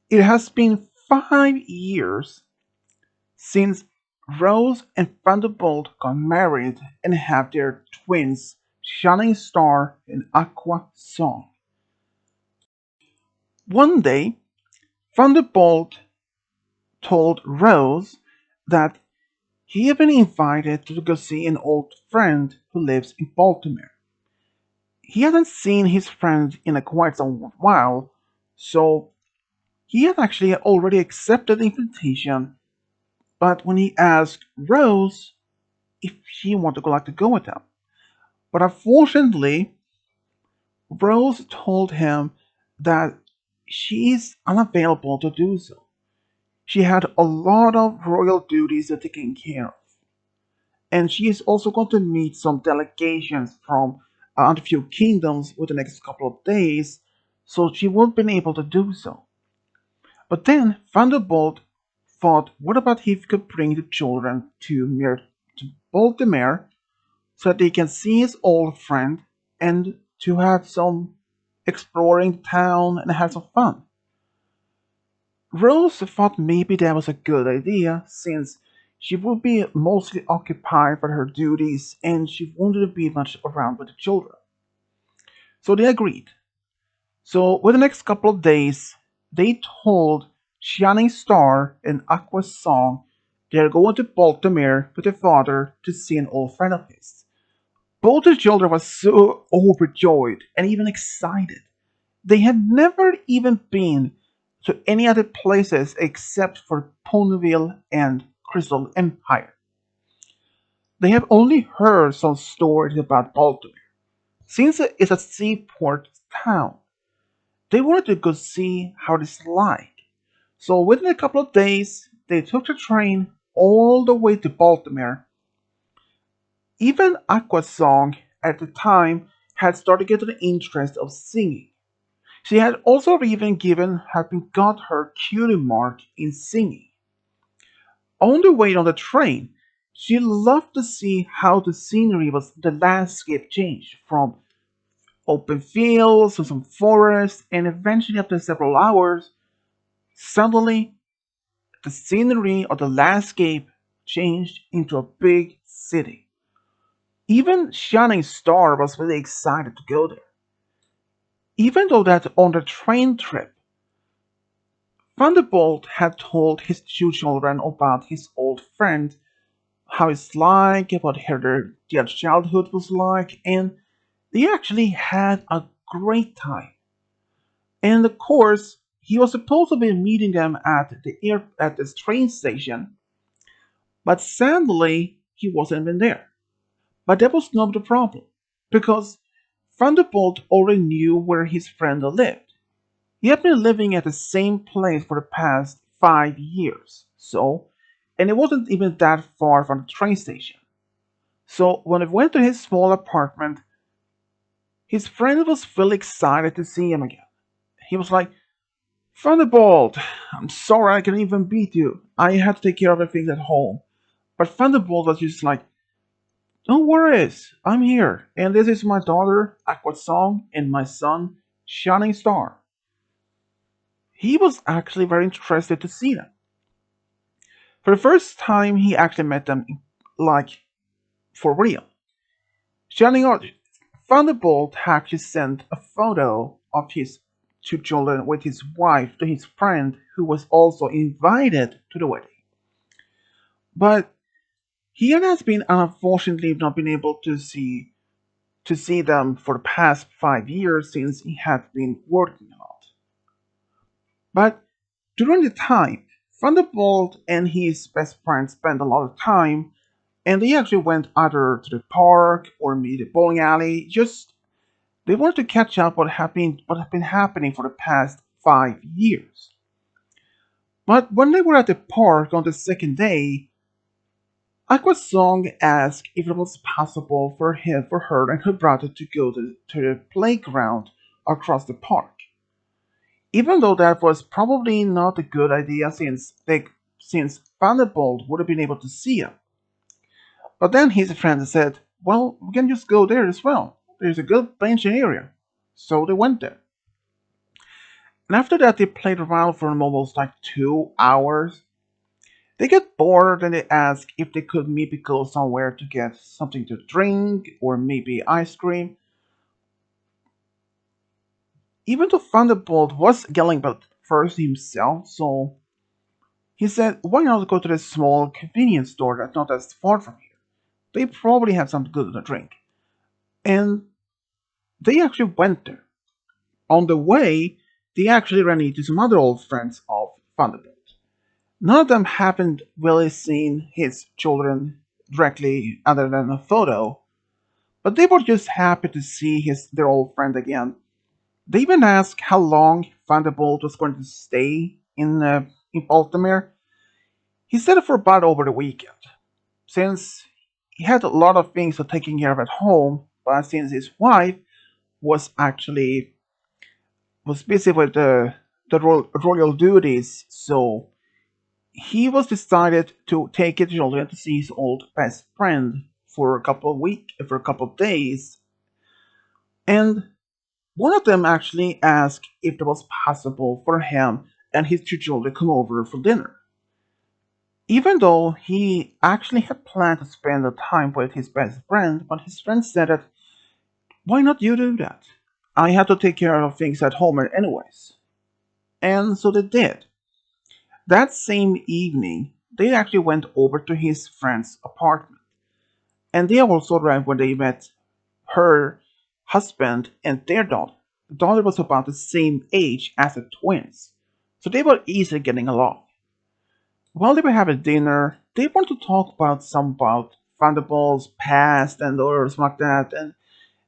It has been 5 years since Rose and Thunderbolt got married and have their twins, Shining Star and Aqua Song. One day, Thunderbolt told Rose that he had been invited to go see an old friend who lives in Baltimore. He hadn't seen his friend in a quite some while, so he had actually already accepted the invitation. But when he asked Rose if she wanted to go with him, but unfortunately, Rose told him that she is unavailable to do so. She had a lot of royal duties to take care of, and she is also going to meet some delegations from a few kingdoms within the next couple of days, so she won't be able to do so. But then Thunderbolt thought, what about if he could bring the children to Baltimore so that they can see his old friend and to have some exploring the town and have some fun. Rose thought maybe that was a good idea since she would be mostly occupied with her duties and she wouldn't be much around with the children. So they agreed. So within the next couple of days, they told Shining Star and Aqua Song they're going to Baltimore with their father to see an old friend of his. Both the children were so overjoyed and even excited. They had never even been to any other places except for Ponyville and Crystal Empire. They have only heard some stories about Baltimore. Since it is a seaport town, they wanted to go see how it is like. So within a couple of days, they took the train all the way to Baltimore. Even Aquasong at the time had started getting the interest of singing. She had also even got her cutie mark in singing. On the way on the train, she loved to see how the landscape changed from open fields to some forest, and eventually after several hours, suddenly the scenery or the landscape changed into a big city. Even Shining Star was really excited to go there. Even though that on the train trip, Thunderbolt had told his two children about his old friend, how it's like, about how their childhood was like, and they actually had a great time. And of course, he was supposed to be meeting them at this train station, but sadly, he wasn't even there. But that was not the problem, because Thunderbolt already knew where his friend lived. He had been living at the same place for the past 5 years, and it wasn't even that far from the train station. So when he went to his small apartment, his friend was really excited to see him again. He was like, Thunderbolt, I'm sorry I couldn't even beat you. I had to take care of everything at home. But Thunderbolt was just like, don't worry, I'm here, and this is my daughter, Aqua Song, and my son, Shining Star. He was actually very interested to see them. For the first time, he actually met them, like, for real. Shining Art Thunderbolt actually sent a photo of his two children with his wife to his friend, who was also invited to the wedding. But he has been unfortunately not been able to see them for the past 5 years since he had been working a lot. But during the time, Thunderbolt and his best friend spent a lot of time, and they actually went either to the park or maybe the bowling alley. Just they wanted to catch up what had been happening for the past 5 years. But when they were at the park on the second day, Aquasong asked if it was possible for her and her brother to go to the playground across the park. Even though that was probably not a good idea since Thunderbolt would have been able to see him. But then his friend said, well, we can just go there as well. There's a good bench area. So they went there. And after that, they played around for almost like 2 hours. They get bored and they ask if they could maybe go somewhere to get something to drink or maybe ice cream. Even though Thunderbolt was yelling about first himself, so he said, why not go to this small convenience store that's not as far from here? They probably have something good to drink. And they actually went there. On the way, they actually ran into some other old friends of Thunderbolt. None of them happened really seen his children directly other than a photo, but they were just happy to see their old friend again. They even asked how long Thunderbolt was going to stay in Baltimore. He said for about over the weekend, since he had a lot of things to taking care of at home, but since his wife was actually was busy with the royal duties, so he was decided to take his children to see his old best friend for a couple of days, and one of them actually asked if it was possible for him and his two children to come over for dinner. Even though he actually had planned to spend the time with his best friend, but his friend said that, why not you do that? I have to take care of things at home anyways. And so they did. That same evening, they actually went over to his friend's apartment. And they also arrived when they met her husband and their daughter. The daughter was about the same age as the twins, so they were easily getting along. While they were having dinner, they wanted to talk about Thunderbolt's past and or something like that, and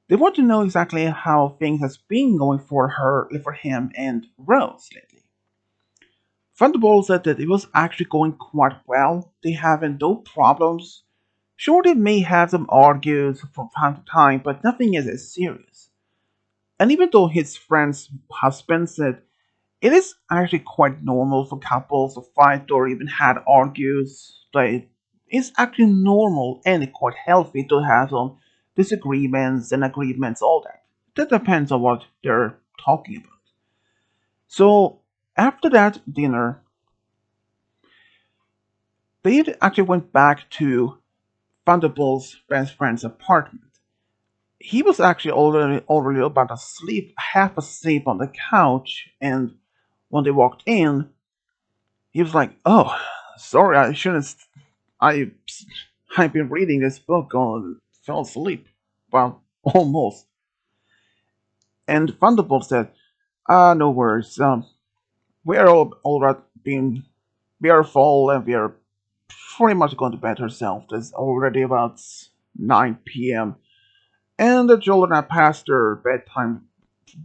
they want to know exactly how things has been going for him and Rose lately. Thunderbolt said that it was actually going quite well. They having no problems. Sure, they may have some argues from time to time, but nothing is as serious. And even though his friend's husband said it is actually quite normal for couples to fight or even had argues, but it's actually normal and quite healthy to have some disagreements and agreements, all that. That depends on what they're talking about. So after that dinner, they actually went back to Thunderbolt's best friend's apartment. He was actually already about asleep, half asleep on the couch, and when they walked in, he was like, "Oh, sorry, I shouldn't. I I've been reading this book and fell asleep. Well, almost." And Thunderbolt said, "Ah, no worries. We're all right. Being we are full and we are pretty much going to bed ourselves. It's already about 9 p.m. and the children have passed their bedtime.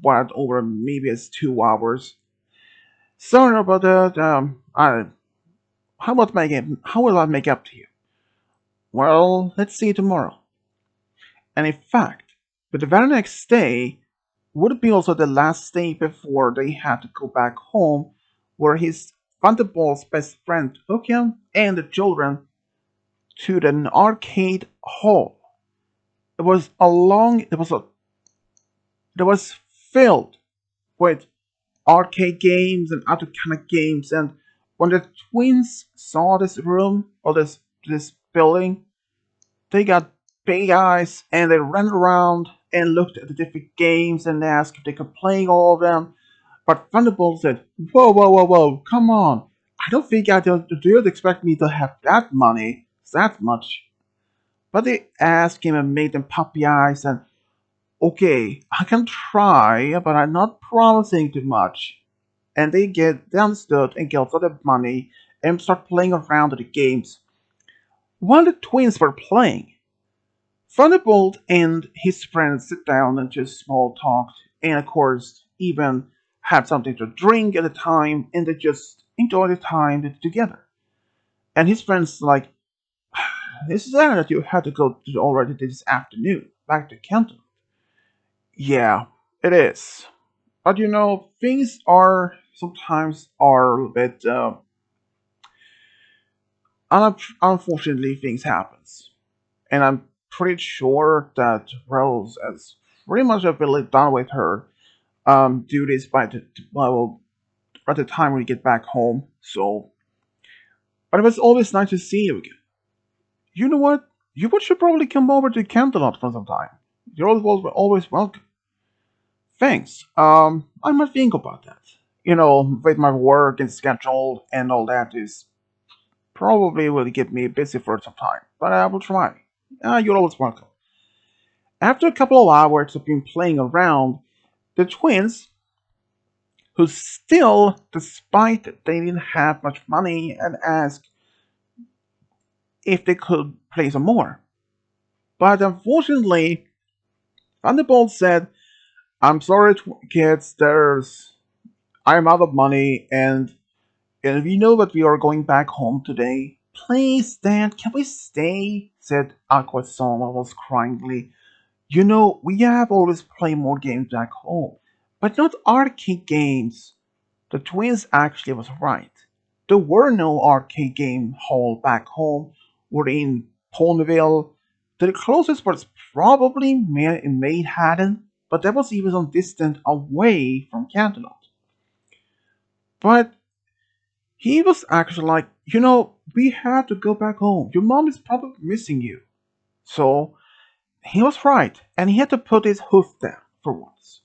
What over maybe it's 2 hours. Sorry about that. How will I make up to you? Well, let's see tomorrow." And in fact, but the very next day would be also the last day before they had to go back home, where his Thunderbolt's best friend took him and the children to an arcade hall. It was a long, it was filled with arcade games and other kind of games. And when the twins saw this room or this building, they got big eyes and they ran around and looked at the different games and asked if they could play all of them. But Thunderbolt said, "Whoa, whoa, whoa, whoa, come on. I don't think do you expect me to have that money, that much." But they asked him and made them puppy eyes and, "Okay, I can try, but I'm not promising too much." And they understood and got all the money and start playing around with the games. While the twins were playing, Thunderbolt and his friends sit down and just small talked, and of course, even had something to drink at the time, and they just enjoy the time together. And his friends like, "This is sad that you had to go to already this afternoon, back to Canton." "Yeah, it is. But things are sometimes are a little bit, unfortunately, things happens. And I'm pretty sure that Rose has pretty much have really done with her duties by at the time when you get back home. So, but it was always nice to see you again. You know what? You should probably come over to Canterlot for some time. You're always welcome. Thanks. I might think about that. With my work and schedule and all that is probably will get me busy for some time, but I will try. You're always welcome. After a couple of hours of being playing around, the twins, who still, despite they didn't have much money, and asked if they could play some more. But unfortunately, Thunderbolt said, "I'm sorry, kids. I'm out of money, and we know that we are going back home today. Please, Dad, can we stay?" said Aquasong almost cryingly. We have always played more games back home, but not arcade games. The twins actually was right. There were no arcade game hall back home or in Ponyville. The closest was probably in Manhattan, but that was even some distance away from Canterlot. But he was actually like, we have to go back home. Your mom is probably missing you. So he was right, and he had to put his hoof down for once.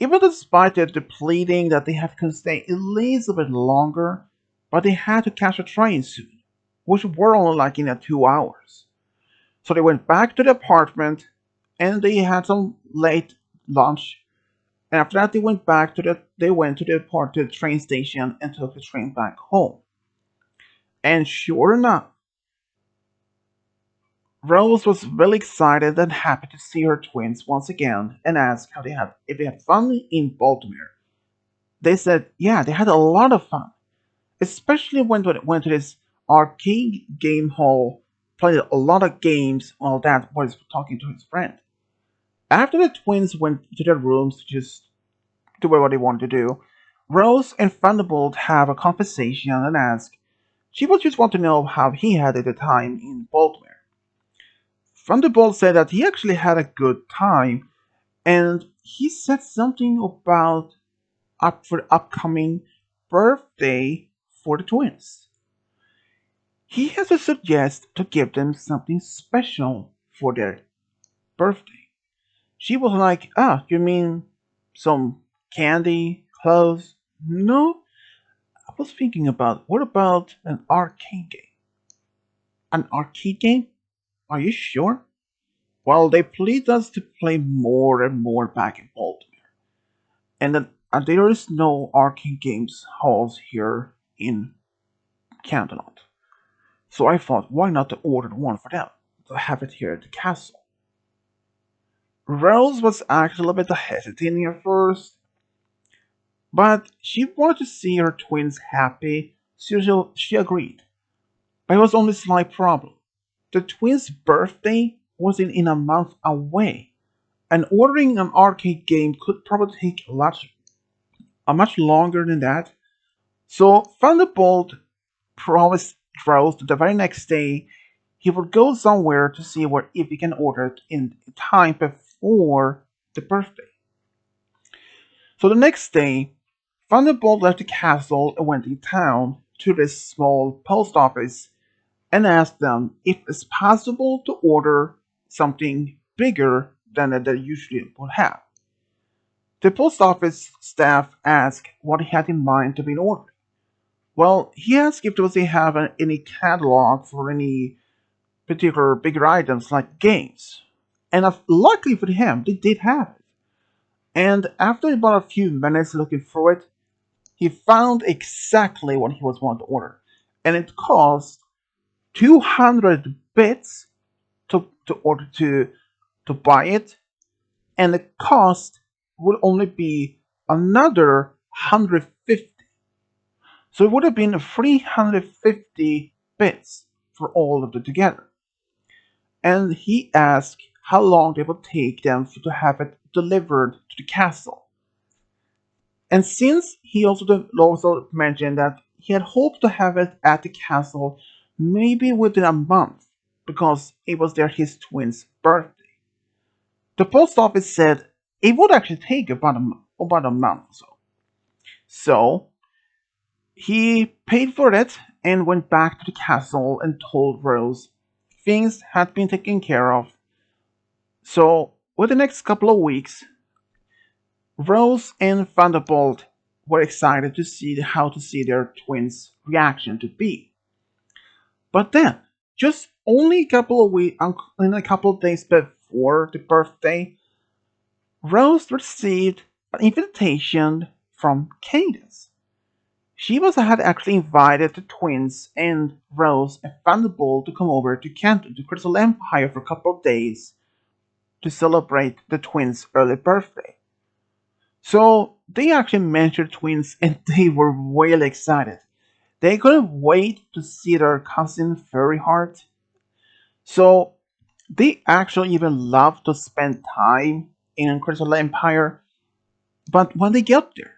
Even despite the pleading that they have to stay at least a bit longer, but they had to catch a train soon, which were only like in 2 hours. So they went back to the apartment, and they had some late lunch. And after that, they went to the train station and took the train back home. And sure enough, Rose was really excited and happy to see her twins once again and asked if they had fun in Baltimore. They said, yeah, they had a lot of fun, especially when they went to this arcade game hall, played a lot of games, all that was talking to his friend. After the twins went to their rooms to just do what they wanted to do, Rose and Thunderbolt have a conversation and ask. She would just want to know how he had at the time in Baltimore. Thunderbolt said that he actually had a good time, and he said something about upcoming birthday for the twins. He has to suggest to give them something special for their birthday. She was like, you mean some candy, clothes? No, I was thinking about what about an arcade game? An arcade game? Are you sure? Well, they plead us to play more and more back in Baltimore. And there is no arcade games halls here in Canterlot. So I thought, why not to order one for them to have it here at the castle? Rose was actually a bit hesitating at first, but she wanted to see her twins happy, so she agreed. But it was only a slight problem. The twins' birthday was in a month away, and ordering an arcade game could probably take a much longer than that. So Thunderbolt promised Rose that the very next day he would go somewhere to see where if he can order it in time before the birthday. So the next day, Thunderbolt left the castle and went in town to this small post office and asked them if it's possible to order something bigger than they usually would have. The post office staff asked what he had in mind to be ordered. Well, he asked if they have any catalog for any particular bigger items like games. And luckily for him, they did have it. And after about a few minutes looking through it, he found exactly what he was wanting to order. And it cost 200 bits to order to buy it, and the cost would only be another 150. So it would have been 350 bits for all of it together. And he asked how long it would take them to have it delivered to the castle. And since he also mentioned that he had hoped to have it at the castle maybe within a month because it was his twin's birthday. The post office said it would actually take about a month or so. So He paid for it and went back to the castle and told Rose things had been taken care of. So, with the next couple of weeks, Rose and Thunderbolt were excited to see how to see their twins' reaction to be. But then, just only a couple of weeks, in a couple of days before the birthday, Rose received an invitation from Cadence. Had actually invited the twins and Rose and Thunderbolt to come over to Canton to Crystal Empire for a couple of days to celebrate the twins' early birthday. So they actually mentioned twins and they were really excited. They couldn't wait to see their cousin Furry Heart. So they actually even loved to spend time in Crystal Empire. But when they got there,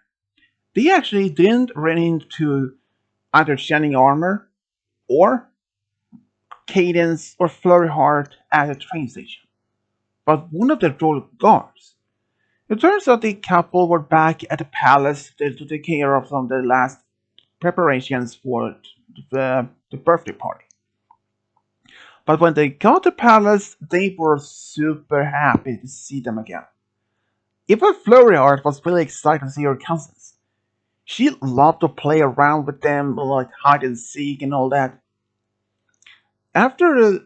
they actually didn't run into either Shining Armor or Cadence or Flurry Heart at the train station, but one of the royal guards. It turns out the couple were back at the palace to take care of some of the last preparations for the birthday party. But when they got to the palace, they were super happy to see them again. Even Flurry Heart was really excited to see her cousins. She loved to play around with them, like hide and seek and all that. After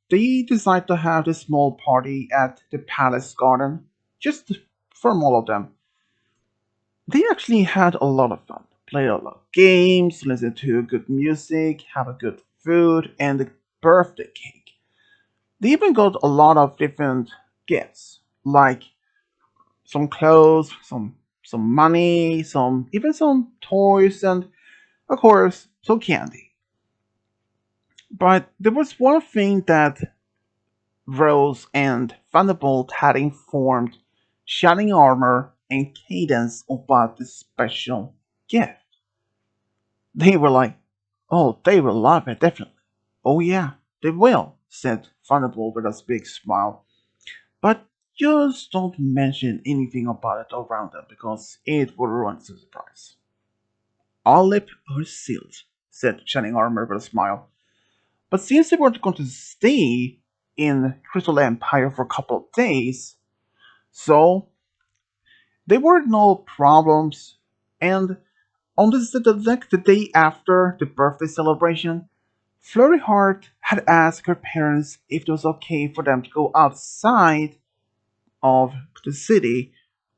they decided to have this small party at the palace garden, just from all of them, they actually had a lot of fun. Played a lot of games, listened to good music, have a good food, and a birthday cake. They even got a lot of different gifts, like some clothes, some money, some toys, and of course some candy. But there was one thing that Rose and Thunderbolt had informed Shining Armor and Cadence about this special gift. They were like, "Oh, they will love it, definitely." "Oh, yeah, they will," said Thunderbolt with a big smile. "But just don't mention anything about it around them because it will ruin the surprise." "All lip are sealed," said Shining Armor with a smile. But since they weren't going to stay in Crystal Empire for a couple of days, so there were no problems. And on the day after the birthday celebration, Flurry Heart had asked her parents if it was okay for them to go outside of the city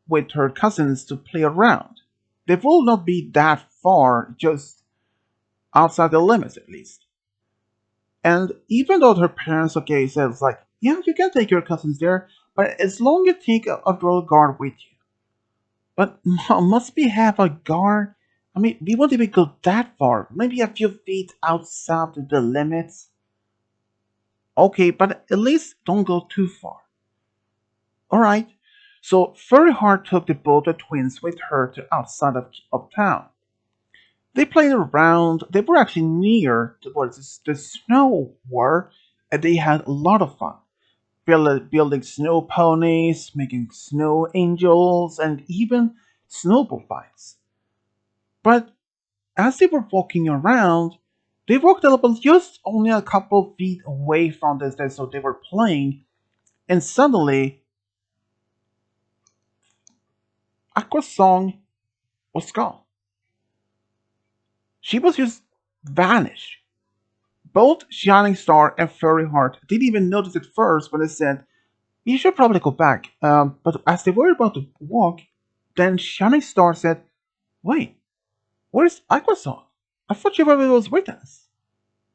with her cousins to play around. They will not be that far, just outside the limits at least. And even though her parents okay said it's like, yeah, you can take your cousins there, but as long as you take a royal guard with you. But must we have a guard? I mean, we won't even go that far. Maybe a few feet outside of the limits. Okay, but at least don't go too far. Alright. So Furry Heart took the both the twins with her to outside of town. They played around. They were actually near to where the snow were, and they had a lot of fun. Building snow ponies, making snow angels, and even snowball fights. But as they were walking around, they walked a little, just only a couple feet away from this, so they were playing, and suddenly Aqua's song was gone. She was just vanished. Both Shining Star and Furry Heart didn't even notice it first when they said, "You should probably go back." But as they were about to walk, then Shining Star said, "Wait, where's Aquasong? I thought she was with us."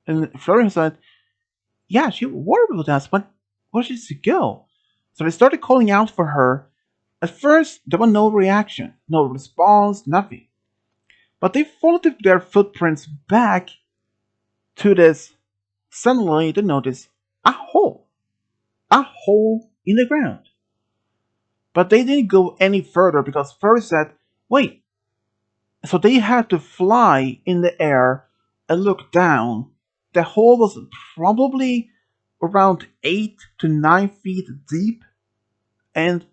And Florian said, "Yeah, she was with us, but where did she go?" So they started calling out for her. At first, there was no reaction, no response, nothing. But they followed their footprints back to this. Suddenly, they noticed a hole in the ground. But they didn't go any further because Furry said, "Wait." So they had to fly in the air and look down. The hole was probably around 8 to 9 feet deep, and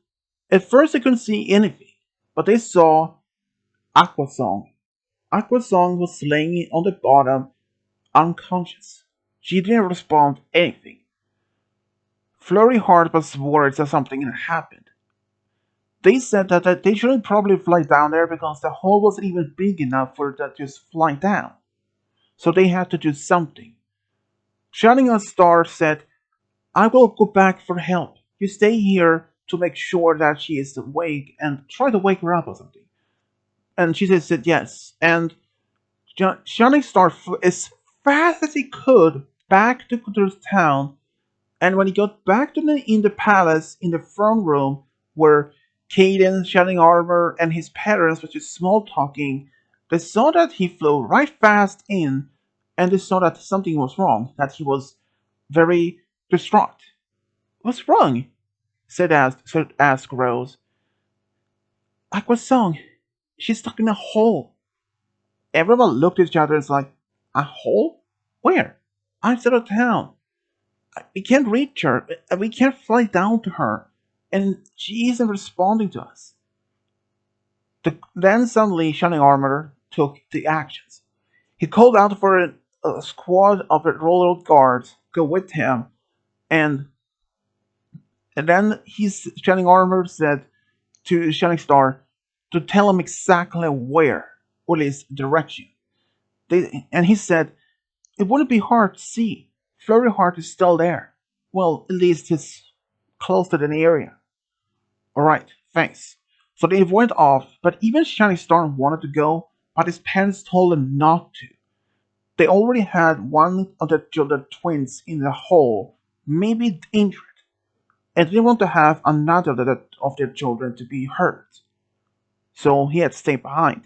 at first they couldn't see anything, but they saw Aquasong Aqua Song was laying on the bottom, unconscious. She didn't respond to anything. Flurry Heart was worried that something had happened. They said that they shouldn't probably fly down there because the hole wasn't even big enough for them to just fly down. So they had to do something. Shining a Star said, I will go back for help. You stay here to make sure that she is awake and try to wake her up or something. And she said yes. And Shining Star as fast as he could back to the town. And when he got back to in the palace, in the throne room, where Caden, Shining Armor, and his parents were just small talking, they saw that he flew right fast in, and they saw that something was wrong, that he was very distraught. What's wrong? Asked Rose. Aqua's song. She's stuck in a hole. Everyone looked at each other and was like, a hole? Where? Outside of town. We can't reach her. We can't fly down to her. And she isn't responding to us. Then suddenly Shining Armor took the actions. He called out for a squad of the roller guards go with him, and then his Shining Armor said to Shining Star to tell him exactly where, or at least direction. And he said it wouldn't be hard to see. Flurry Heart is still there. Well, at least he's close to the area. Alright, thanks. So they went off, but even Shining Star wanted to go, but his parents told him not to. They already had one of the twins in the hole, maybe injured, and didn't want to have another of their children to be hurt. So he had to stay behind.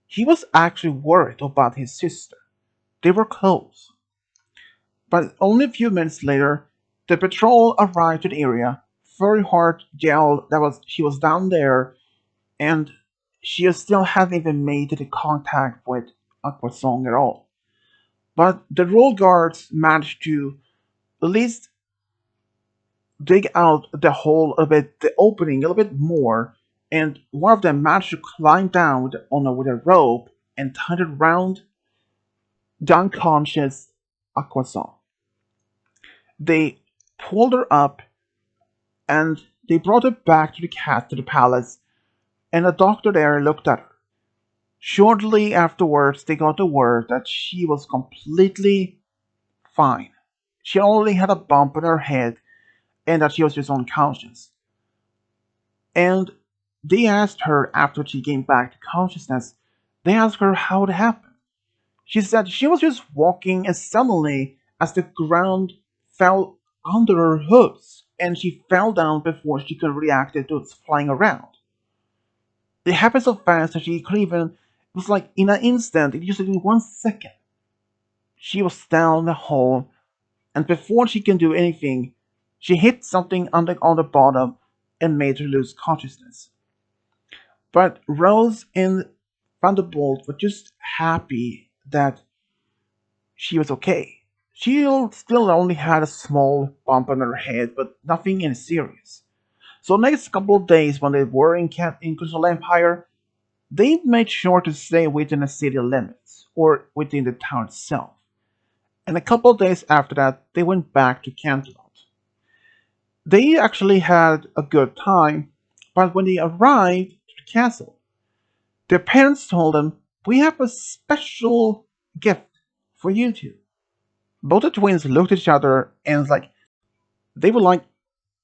He was actually worried about his sister. They were close. But only a few minutes later, the patrol arrived to the area. Furry Heart yelled that she was down there, and she still hadn't even made the contact with Aqua Song at all. But the roll guards managed to at least dig out the hole a bit, the opening a little bit more, and one of them managed to climb down with a rope and tied it around the unconscious Aqua Song. They pulled her up and they brought her back to the palace, and a doctor there looked at her. Shortly afterwards, they got the word that she was completely fine. She only had a bump on her head and that she was just unconscious. And they asked her after she came back to consciousness, they asked her how it happened. She said she was just walking and suddenly, as the ground fell under her hooves, and she fell down before she could react to it flying around. It happened so fast that she couldn't even, it was like in an instant, it just in 1 second. She was down the hole, and before she can do anything, she hit something on the bottom and made her lose consciousness. But Rose and Thunderbolt were just happy that she was okay. She still only had a small bump on her head, but nothing serious. So next couple of days when they were in Crystal Empire, they made sure to stay within the city limits, or within the town itself. And a couple of days after that, they went back to Canterlot. They actually had a good time, but when they arrived to the castle, their parents told them, we have a special gift for you two. Both the twins looked at each other and they were like,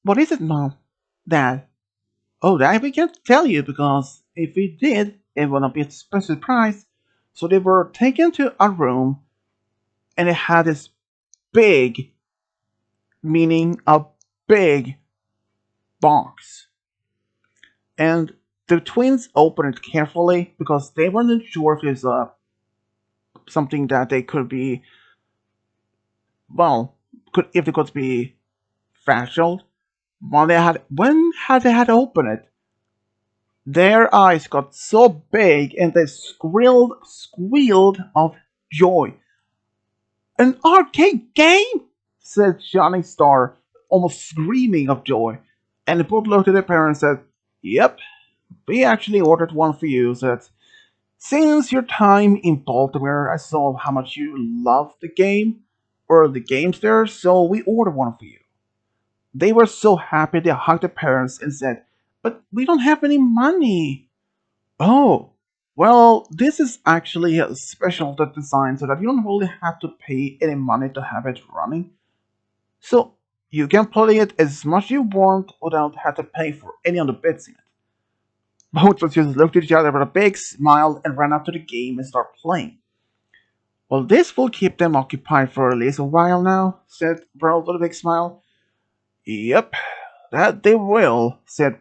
what is it, Mom? Dad? Oh, that we can't tell you because if we did, it would not be a special surprise. So they were taken to a room and it had this big, meaning a big box. And the twins opened it carefully because they weren't sure if it was something that they could be, well, if it could be fragile. When they had opened it, their eyes got so big and they squealed of joy. An arcade game? Said Shining Star, almost screaming of joy. And both looked at their parents and said, yep, we actually ordered one for you. Said, Since your time in Baltimore, I saw how much you love the game, or the games there, so we ordered one for you. They were so happy they hugged their parents and said, "But we don't have any money." Oh, well, this is actually a special design so that you don't really have to pay any money to have it running. So you can play it as much as you want without having to pay for any of the bits in it. Both of us just looked at each other with a big smile and ran up to the game and started playing. "Well, this will keep them occupied for at least a while now," said Burl with a big smile. "Yep, that they will," said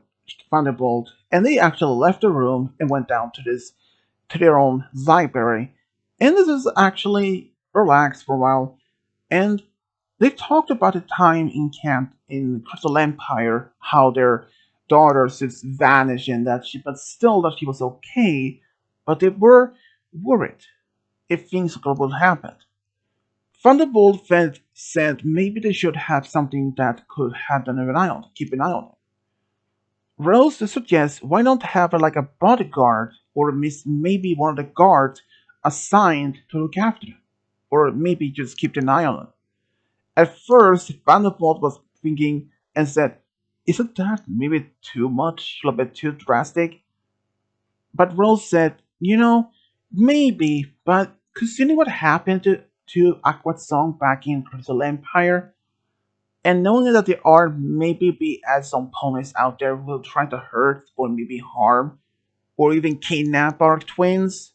Thunderbolt, and they actually left the room and went down to their own library. And this is actually relaxed for a while, and they talked about the time in camp in Crystal Empire, how their daughter just vanished and that but still that she was okay, but they were worried if things would happen. Thunderbolt said maybe they should have something that could have an eye on, keep an eye on it. Rose suggests why not have like a bodyguard or maybe one of the guards assigned to look after them, or maybe just keep an eye on them. At first, Vanderbilt was thinking and said, "Isn't that maybe too much, a little bit too drastic?" But Rose said, maybe, but considering what happened to Aqua Song back in Crystal Empire, and knowing that there are maybe be as some ponies out there who will try to hurt or maybe harm or even kidnap our twins,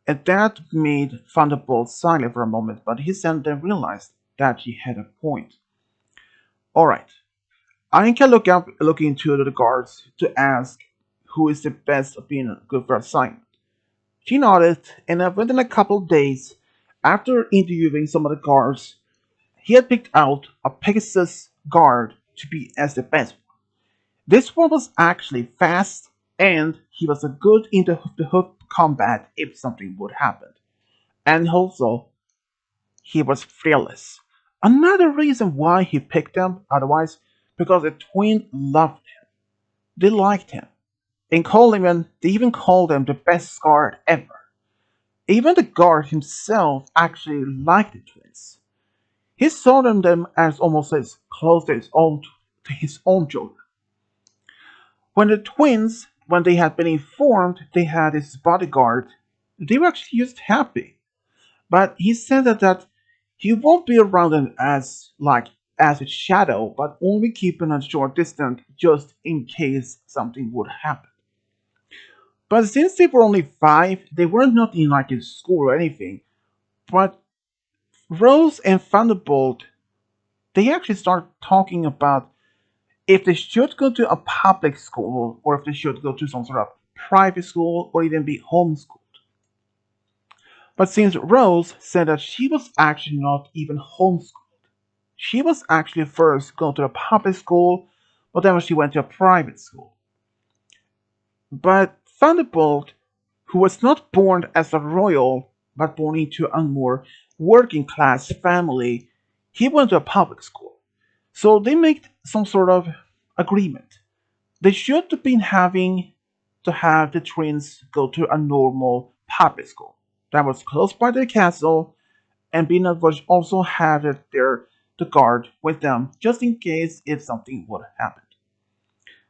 and that made Thunderbolt silent for a moment, but he then realized that he had a point. Alright, I can look into the guards to ask who is the best at being good for assignment. She nodded, and within a couple of days, after interviewing some of the guards, he had picked out a Pegasus guard to be as the best one. This one was actually fast, and he was a good into hoof combat if something would happen. And also, he was fearless. Another reason why he picked him, otherwise, because the twin loved him. They liked him. And they even called him the best guard ever. Even the guard himself actually liked the twins. He saw them as almost as close to his own children. When the twins, when they had been informed they had his bodyguard, they were actually just happy. But he said that he won't be around them as a shadow, but only keeping a short distance just in case something would happen. But since they were only 5, they were not in like in school or anything. But Rose and Thunderbolt, they actually start talking about if they should go to a public school or if they should go to some sort of private school or even be homeschooled. But since Rose said that she was actually not even homeschooled, she was actually first going to a public school, but then she went to a private school. But Thunderbolt, who was not born as a royal, but born into a more working class family, he went to a public school. So they made some sort of agreement. They should have been having to have the twins go to a normal public school that was close by the castle, and being able to also have the guard with them just in case if something would happen.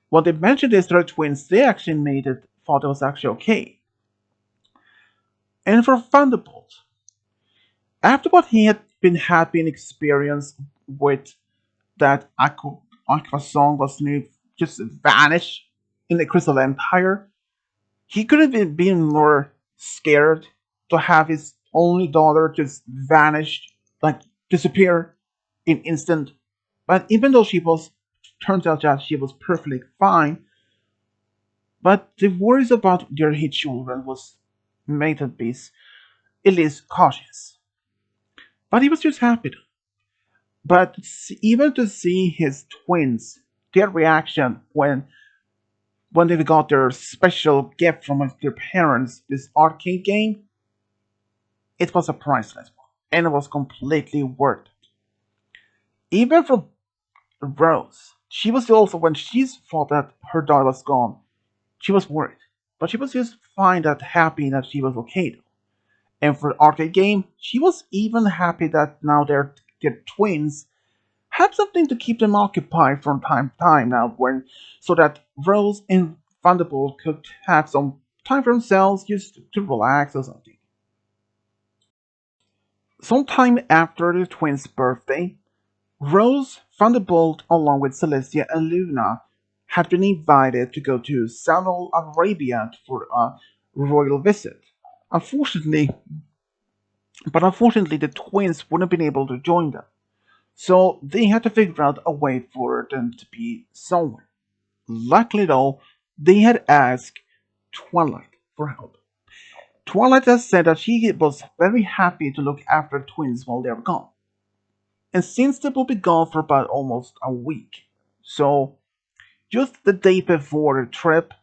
When they mentioned this to the twins, they actually made it thought it was actually okay. And for Thunderbolt, after what he had been experienced with that Aqua song was just vanished in the Crystal Empire, he could have been more scared to have his only daughter just vanish, like disappear in instant. But even though turns out that she was perfectly fine, but the worries about their hit children was made him be at least cautious. But he was just happy. But even to see his twins, their reaction when they got their special gift from their parents, this arcade game, it was a priceless one, and it was completely worth it. Even for Rose, she was also when she thought that her daughter was gone, she was worried. but she was just fine that happy that she was okay though. And for the arcade game, she was even happy that now they're twins have something to keep them occupied from time to time now when so that Rose and Thunderbolt could have some time for themselves just to relax or something. Sometime after the twins' birthday, Rose, Thunderbolt, along with Celestia and Luna, had been invited to go to Saudi Arabia for a royal visit. Unfortunately, unfortunately, the twins wouldn't have been able to join them, so they had to figure out a way for them to be somewhere. Luckily, though, they had asked Twilight for help. Twilight has said that she was very happy to look after twins while they were gone. And since they will be gone for about almost a week, so just the day before the trip,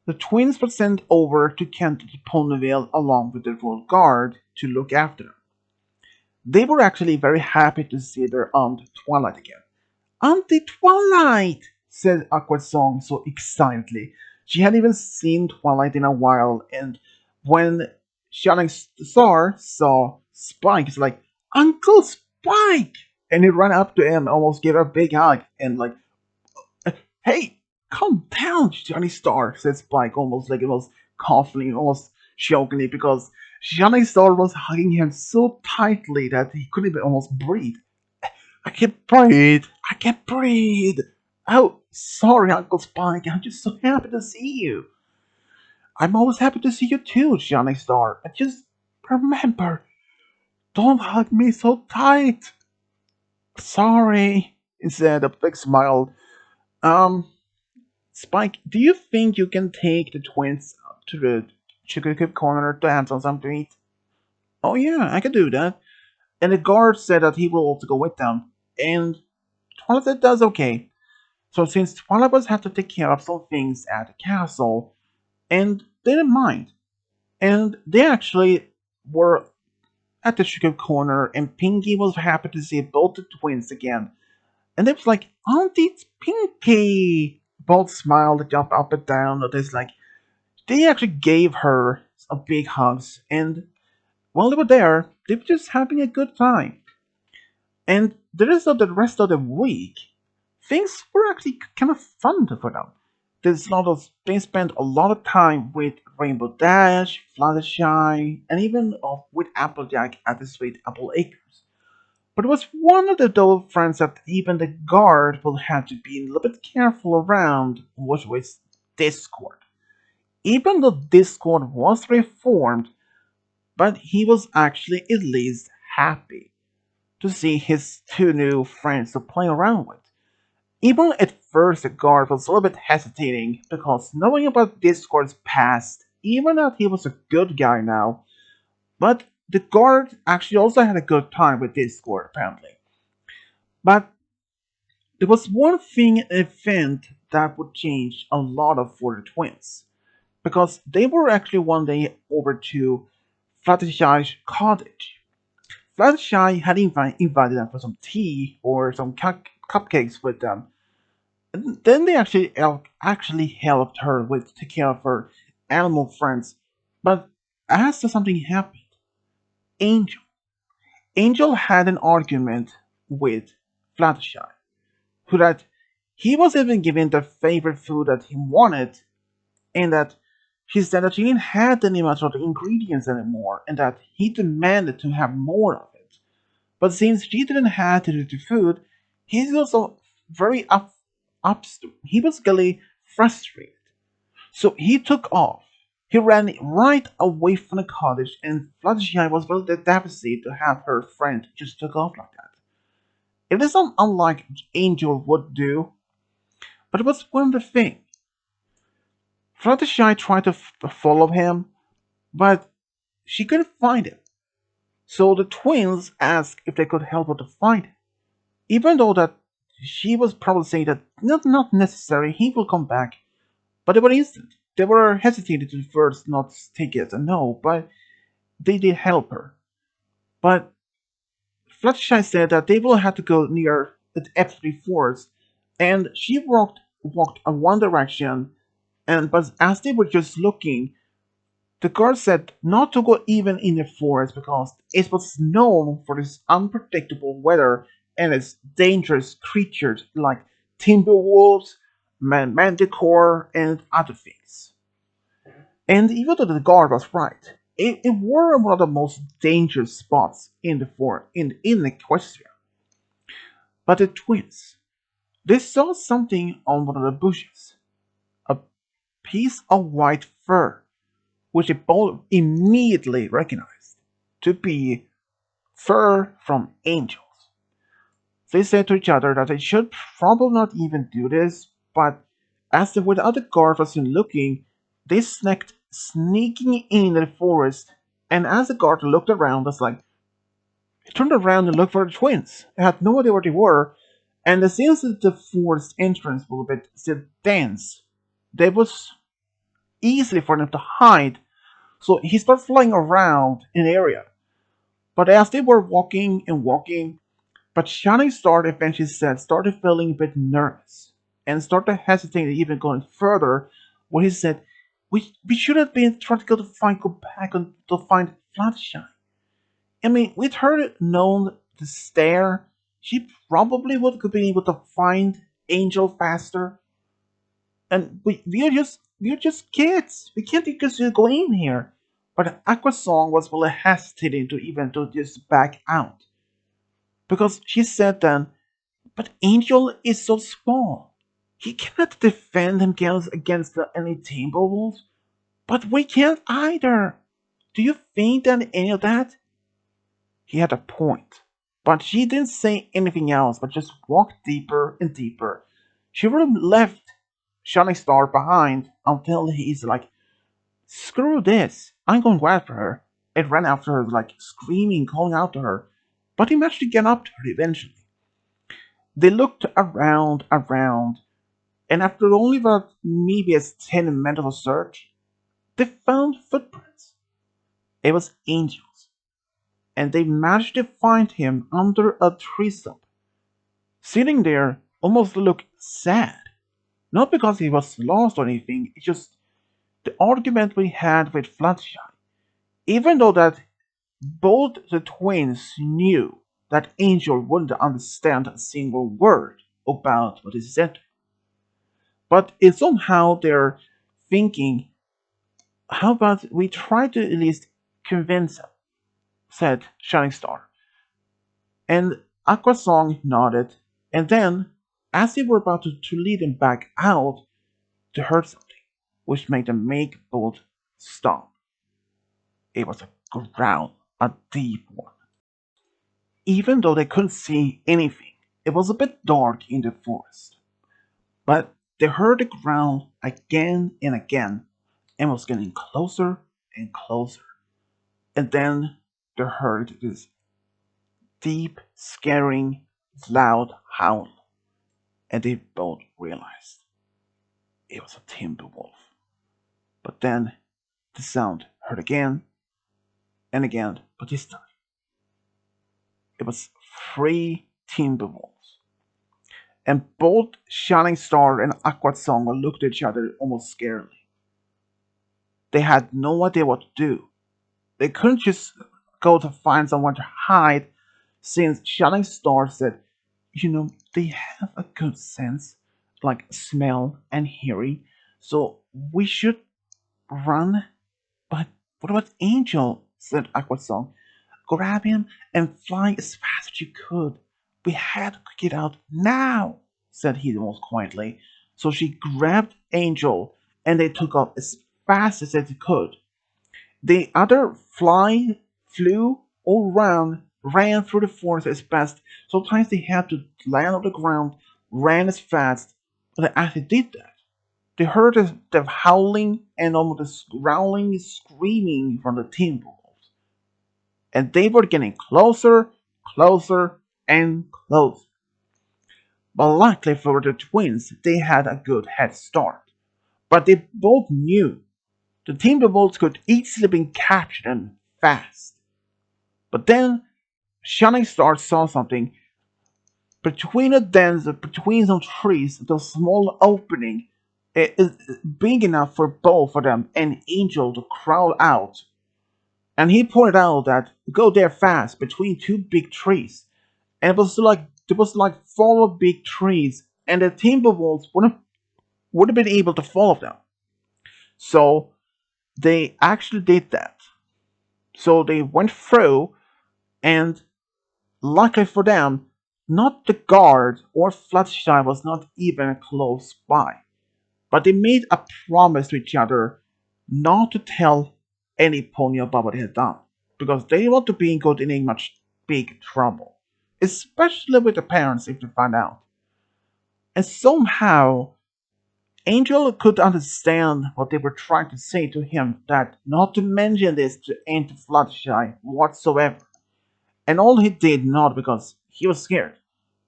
the twins were sent over to Kent to Ponyville along with the Royal Guard to look after them. They were actually very happy to see their Aunt Twilight again. Auntie Twilight! Said Awkward Song so excitedly. She hadn't even seen Twilight in a while, and when Shining Star saw Spike, it's like, Uncle Spike! And he ran up to him, almost gave her a big hug, and like, hey, calm down, Shining Star, said Spike, almost like it was coughing, almost chokingly, because Shining Star was hugging him so tightly that he couldn't even almost breathe. I can't breathe. I can't breathe. Oh, sorry, Uncle Spike. I'm just so happy to see you. I'm always happy to see you too, Shining Star. And just remember, don't hug me so tight. Sorry, he said, a big smile. Um, Spike, do you think you can take the twins up to the Sugar Cube corner to have some something to eat? Oh yeah, I can do that. And the guard said that he will also go with them. And Twilight said that's okay. So since one of us had to take care of some things at the castle, and they didn't mind, and they actually were at the sugar corner, and Pinky was happy to see both the twins again, and they was like, "Auntie, it's Pinky!" Both smiled, jumped up and down. It's like they actually gave her a big hugs, and while they were there, they were just having a good time. And the rest of the week, things were actually kind of fun for them. They spent a lot of time with Rainbow Dash, Fluttershy, and even with Applejack at the Sweet Apple Acres. But it was one of those friends that even the guard will have to be a little bit careful around, which was Discord. Even though Discord was reformed, but he was actually at least happy to see his two new friends to play around with. Even at first, the guard was a little bit hesitating because knowing about Discord's past, even that he was a good guy now, but the guard actually also had a good time with Discord apparently. But there was one thing event that would change a lot of for the twins because they were actually one day over to Fluttershy's cottage. Fluttershy had invited them for some tea or some cupcakes with them. And then they actually helped her with take care of her animal friends. But as to something happened, Angel. Angel had an argument with Fluttershy, who that he was even given the favorite food that he wanted, and that she said that she didn't have any much of the ingredients anymore, and that he demanded to have more of it. But since she didn't have to do the food, he's also very he was getting frustrated. So he took off. He ran right away from the cottage, and Fluttershy was very devastated to have her friend just took off like that. It is not unlike Angel would do, but it was one of the things. Fluttershy tried to follow him, but she couldn't find him. So the twins asked if they could help her to find him. Even though that she was probably saying that not necessary, he will come back. But they were instant. They were hesitating to first not take it and no, but they did help her. But Fluttershy said that they will have to go near the F3 forest, and she walked in one direction, And but as they were just looking, the guard said not to go even in the forest because it was known for its unpredictable weather and its dangerous creatures like timber wolves, manticore, and other things. And even though the guard was right, it were one of the most dangerous spots in the forest in Equestria. But the twins, they saw something on one of the bushes, a piece of white fur, which they both immediately recognized to be fur from angels. They said to each other that they should probably not even do this, but as the with other guards was looking, they sneaking in the forest, and as the guard looked around, was like, he turned around and looked for the twins. They had no idea where they were, and since the forest entrance was a bit still dense, there was easily for them to hide. So he started flying around in the area. But as they were walking and walking, but Shining Star eventually said started feeling a bit nervous and started hesitating even going further when he said, we should have been trying to go back to find Fluttershy. I mean, with her known to stare, she probably would have been able to find Angel faster. And we're just kids. We can't just go in here. But Aquasong was really hesitating to even to just back out. Because she said then, but Angel is so small. He cannot defend himself against any Timberwolves. But we can't either. Do you think that any of that? He had a point. But she didn't say anything else, but just walked deeper and deeper. She would have left Shining Star behind until he's like, screw this, I'm going to go after her. It ran after her, like screaming, calling out to her. But he managed to get up to her eventually. They looked around, and after only about maybe a 10 minutes of search, they found footprints. It was Angel's, and they managed to find him under a tree stump, sitting there, almost looked sad. Not because he was lost or anything, it's just the argument we had with Fluttershy. Even though that both the twins knew that Angel wouldn't understand a single word about what he said, but it's somehow they're thinking, how about we try to at least convince him, said Shining Star. And Aquasong nodded, and then, as they were about to lead him back out, they heard something, which made them make both stop. It was a growl, a deep one. Even though they couldn't see anything, it was a bit dark in the forest. But they heard the growl again and again, and was getting closer and closer. And then they heard this deep, scaring, loud howl, and they both realized it was a timber wolf. But then the sound heard again and again, but this time it was three timber wolves. And both Shining Star and Aqua Song looked at each other almost scarily. They had no idea what to do. They couldn't just go to find someone to hide, since Shining Star said, they have a good sense, like smell and hearing, so we should run. But what about Angel? Said Aquasong. Grab him and fly as fast as you could. We had to get out now, said he most quietly. So she grabbed Angel and they took off as fast as they could. The other flew all around, ran through the forest as best. Sometimes they had to land on the ground, ran as fast, but they actually did that. They heard the howling and almost the growling, screaming from the timberwolves. And they were getting closer, closer, and closer. But luckily for the twins, they had a good head start. But they both knew the timberwolves could easily be captured and fast. But then Shining Star saw something between some trees, the small opening. is big enough for both of them and Angel to crawl out. And he pointed out that go there fast between two big trees. And it was like full of big trees, and the Timberwolves would have been able to follow them. So they actually did that. So they went through, and luckily for them, not the guard or Fluttershy was not even close by. But they made a promise to each other not to tell any pony about what they had done, because they didn't want to be got in much big trouble, especially with the parents if they find out. And somehow, Angel could understand what they were trying to say to him, that not to mention this to Aunt Fluttershy whatsoever. And all he did not because he was scared,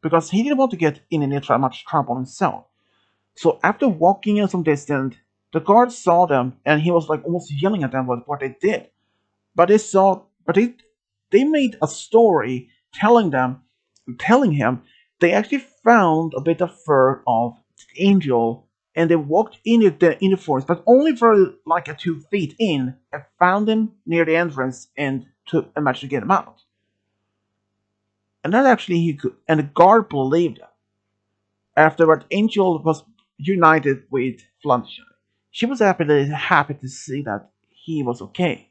because he didn't want to get in any much trouble himself. So after walking in some distance, the guard saw them and he was like almost yelling at them what they did. But they made a story telling him they actually found a bit of fur of Angel and they walked in the forest, but only for like a 2 feet in, and found him near the entrance and managed to get him out. And that actually he could, and the guard believed him. Afterward, Angel was united with Fluttershy. She was happy to see that he was okay.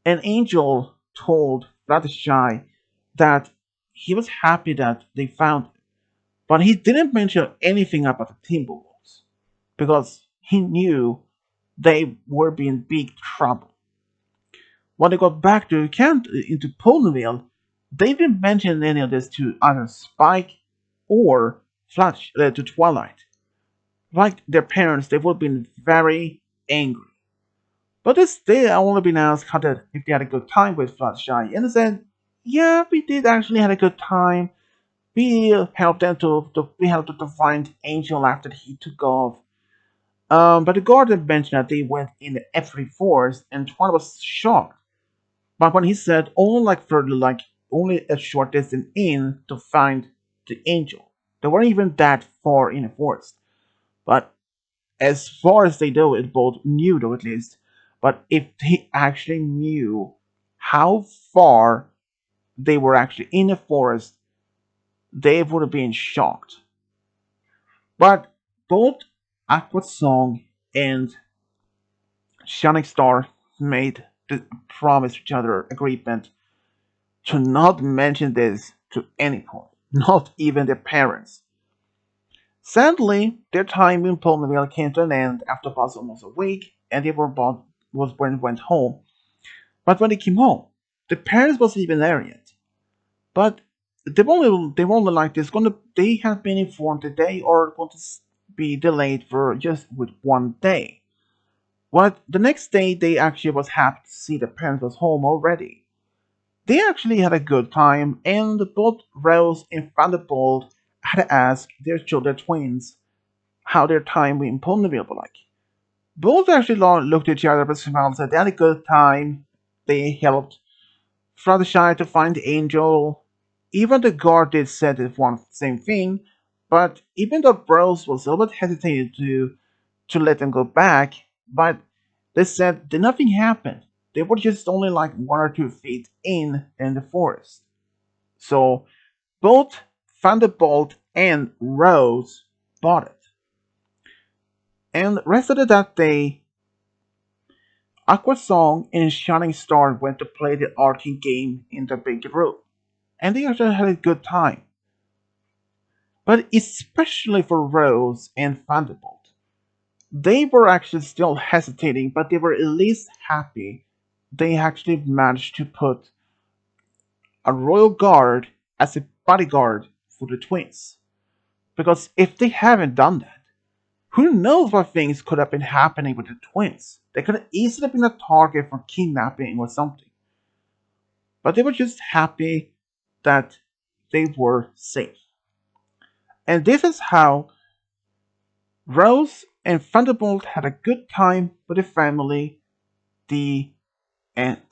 And Angel told Fluttershy that he was happy that they found him, but he didn't mention anything about the Timberwolves because he knew they were in big trouble. When they got back to camp into Ponyville, they didn't mention any of this to either Spike or to Twilight. Like their parents, they would have been very angry. But they still only been asked if they had a good time with Fluttershy, and they said, "Yeah, we did actually had a good time. We helped them to find Angel after he took off." But the guardian mentioned that they went in every forest, and Twilight was shocked. But when he said only a short distance in to find the Angel, they weren't even that far in the forest. But as far as they know, it both knew though at least. But if they actually knew how far they were actually in the forest, they would have been shocked. But both Aqua Song and Shining Star made the promise to each other agreement to not mention this to anyone, not even their parents. Sadly, their time in Ponyville came to an end after about almost a week, and they were both was when went home. But when they came home, the parents wasn't even there yet. But they were only like this. They have been informed that they are going to be delayed for just with 1 day. But the next day, they actually was happy to see the parents was home already. They actually had a good time, and both Rose and Thunderbolt had asked their children twins how their time in Ponyville was like. Both actually looked at each other but smiled and said they had a good time. They helped Fluttershy to find the Angel. Even the guard did said the one same thing, but even though Rose was a little bit hesitated to let them go back, but they said that nothing happened. They were just only like 1 or 2 feet in the forest. So both Thunderbolt and Rose bought it. And the rest of that day, Aqua Song and Shining Star went to play the arcade game in the big room. And they actually had a good time. But especially for Rose and Thunderbolt. They were actually still hesitating, but they were at least happy they actually managed to put a royal guard as a bodyguard for the twins. Because if they haven't done that, who knows what things could have been happening with the twins? They could have easily been a target for kidnapping or something. But they were just happy that they were safe. And this is how Rose and Thunderbolt had a good time with the family. The end.